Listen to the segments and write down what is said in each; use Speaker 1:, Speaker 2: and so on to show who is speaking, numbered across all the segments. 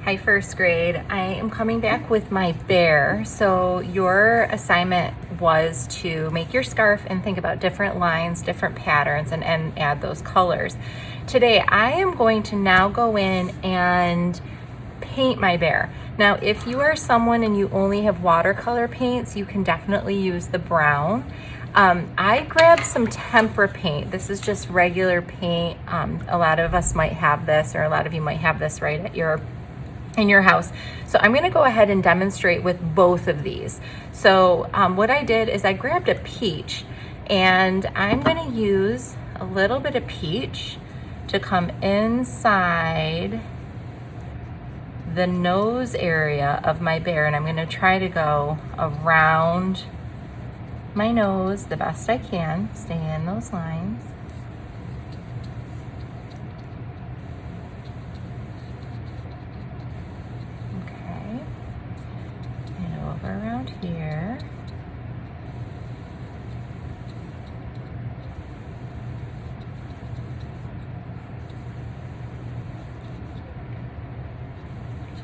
Speaker 1: Hi, first grade. I am coming back with my bear. So your assignment was to make your scarf and think about different lines, different patterns, and add those colors. Today, I am going to now go in and paint my bear. Now, if you are someone and you only have watercolor paints, you can definitely use the brown. I grabbed some tempera paint. This is just regular paint. A lot of us might have this, or a lot of you might have this right at in your house. So I'm gonna go ahead and demonstrate with both of these. So what I did is I grabbed a peach, and I'm gonna use a little bit of peach to come inside the nose area of my bear, and I'm gonna try to go around my nose the best I can, stay in those lines. Okay, and over around here.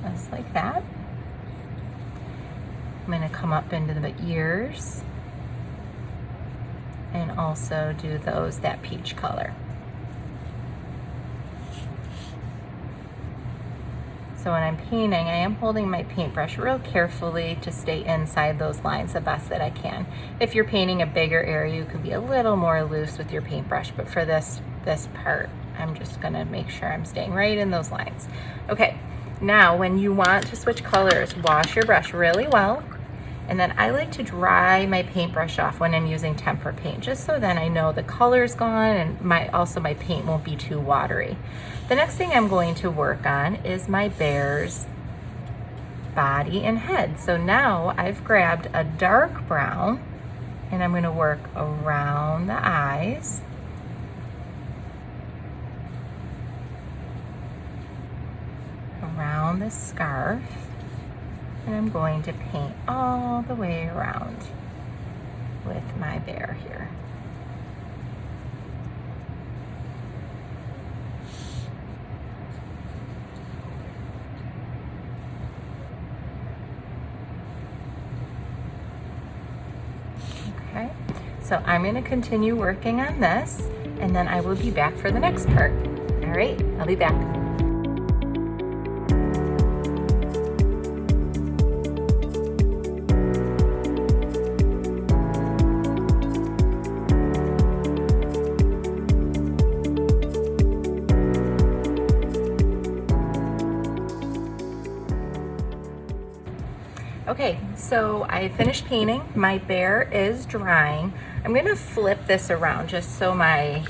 Speaker 1: Just like that. I'm gonna come up into the ears and also do that peach color. So when I'm painting, I am holding my paintbrush real carefully to stay inside those lines the best that I can. If you're painting a bigger area, you can be a little more loose with your paintbrush, but for this part, I'm just gonna make sure I'm staying right in those lines. Okay, now when you want to switch colors, wash your brush really well. And then I like to dry my paintbrush off when I'm using tempera paint, just so then I know the color's gone and also my paint won't be too watery. The next thing I'm going to work on is my bear's body and head. So now I've grabbed a dark brown and I'm going to work around the eyes. Around the scarf. And I'm going to paint all the way around with my bear here. Okay, so I'm going to continue working on this, and then I will be back for the next part. All right, I'll be back. Okay, so I finished painting. My bear is drying. I'm gonna flip this around just so my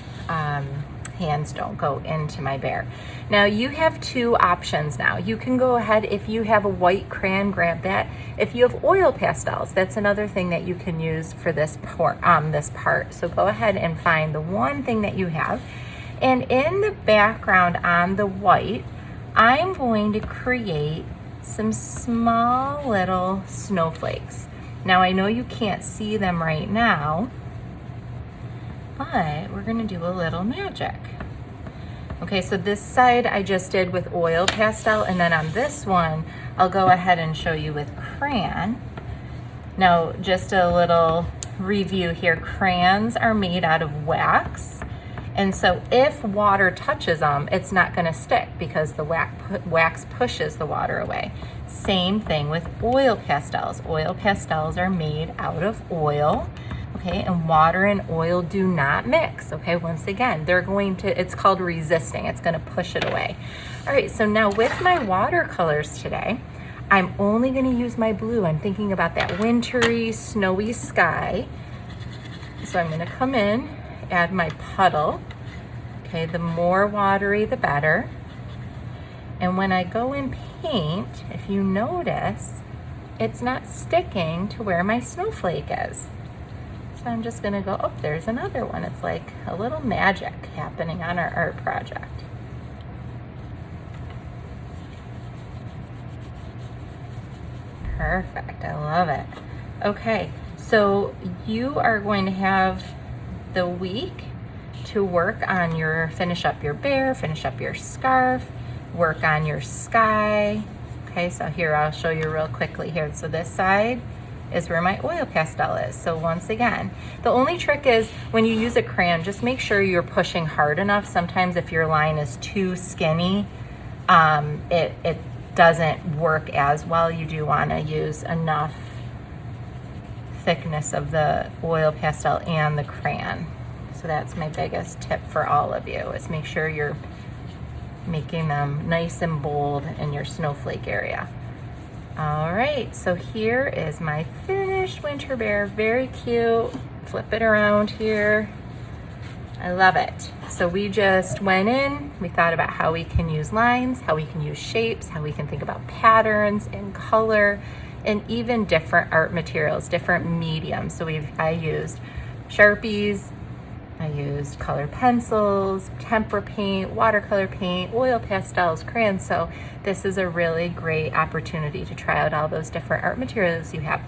Speaker 1: hands don't go into my bear. Now you have two options now. You can go ahead, if you have a white crayon, grab that. If you have oil pastels, that's another thing that you can use for this part. So go ahead and find the one thing that you have. And in the background on the white, I'm going to create some small little snowflakes. Now I know you can't see them right now, but we're gonna do a little magic. Okay, so this side I just did with oil pastel, and then on this one, I'll go ahead and show you with crayon. Now, just a little review here. Crayons are made out of wax. And so if water touches them, it's not gonna stick because the wax pushes the water away. Same thing with oil pastels. Oil pastels are made out of oil, okay? And water and oil do not mix, okay? Once again, it's called resisting. It's gonna push it away. All right, so now with my watercolors today, I'm only gonna use my blue. I'm thinking about that wintry, snowy sky. So I'm gonna come in, add my puddle. Okay, the more watery, the better. And when I go and paint, if you notice, it's not sticking to where my snowflake is. So I'm just gonna go, oh, there's another one. It's like a little magic happening on our art project. Perfect, I love it. Okay, so you are going to have the week to work on finish up your bear, finish up your scarf, work on your sky, Okay, so here, I'll show you real quickly here. So this side is where my oil pastel is. So once again, the only trick is when you use a crayon, just make sure you're pushing hard enough. Sometimes if your line is too skinny, it doesn't work as well. You do want to use enough thickness of the oil pastel and the crayon. So that's my biggest tip for all of you, is make sure you're making them nice and bold in your snowflake area. All right, so here is my finished winter bear. Very cute. Flip it around here. I love it. So we just went in, we thought about how we can use lines, how we can use shapes, how we can think about patterns and color, and even different art materials, different mediums. So I used Sharpies, I used colored pencils, tempera paint, watercolor paint, oil pastels, crayons. So this is a really great opportunity to try out all those different art materials you have.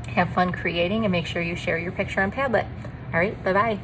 Speaker 1: Have fun creating, and make sure you share your picture on Padlet. All right, bye-bye.